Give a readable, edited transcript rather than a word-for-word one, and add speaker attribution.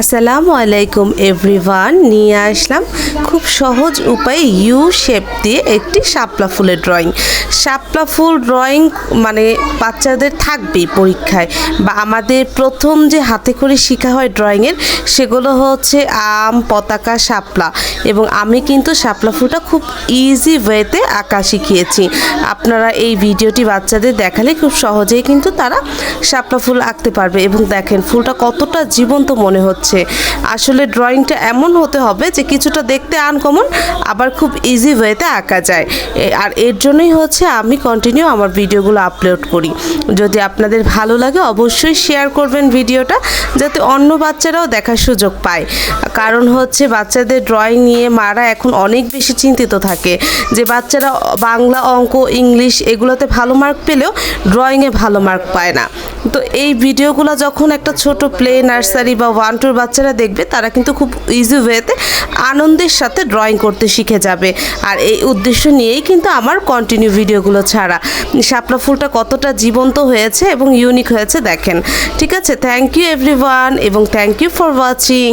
Speaker 1: আসসালামু আলাইকুম এভরিওয়ান, নিয়ে আসলাম খুব সহজ উপায়ে ইউ শেপ দিয়ে একটি শাপলা ফুলের ড্রয়িং। শাপলা ফুল ড্রয়িং মানে বাচ্চাদের থাকবেই পরীক্ষায়, বা আমাদের প্রথম যে হাতে করে শেখা হয় ড্রয়িংয়ের সেগুলো হচ্ছে আম, পতাকা, শাপলা। এবং আমি কিন্তু শাপলা ফুলটা খুব ইজি ওয়েতে আঁকা শিখিয়েছি। আপনারা এই ভিডিওটি বাচ্চাদের দেখালে খুব সহজেই কিন্তু তারা শাপলা ফুল আঁকতে পারবে। এবং দেখেন ফুলটা কতটা জীবন্ত মনে হচ্ছে। আসলে ড্রয়িংটা এমন হতে হবে যে কিছুটা দেখতে আনকমন, আবার খুব ইজি ওয়েতে আঁকা যায়। আর এর জন্যই হচ্ছে আমি কন্টিনিউ আমার ভিডিওগুলো আপলোড করি। যদি আপনাদের ভালো লাগে অবশ্যই শেয়ার করবেন ভিডিওটা, যাতে অন্য বাচ্চারাও দেখার সুযোগ পায়। কারণ হচ্ছে বাচ্চাদের ড্রয়িং নিয়ে মারা এখন অনেক বেশি চিন্তিত থাকে যে বাচ্চারা বাংলা, অঙ্ক, ইংলিশ এগুলোতে ভালো মার্ক পেলেও ড্রয়িংয়ে ভালো মার্ক পায় না। তো এই ভিডিওগুলো যখন একটা ছোট প্লে নার্সারি বা 1-2 বাচ্চারা দেখবে, তারা কিন্তু খুব ইজি ওয়েতে আনন্দের সাথে ড্রয়িং করতে শিখে যাবে। আর এই উদ্দেশ্য নিয়েই কিন্তু আমার কন্টিনিউ ভিডিওগুলো ছাড়া। শাপলা ফুলটা কতটা জীবন্ত হয়েছে এবং ইউনিক হয়েছে দেখেন। ঠিক আছে, থ্যাংক ইউ এভরিওয়ান এবং থ্যাংক ইউ ফর ওয়াচিং।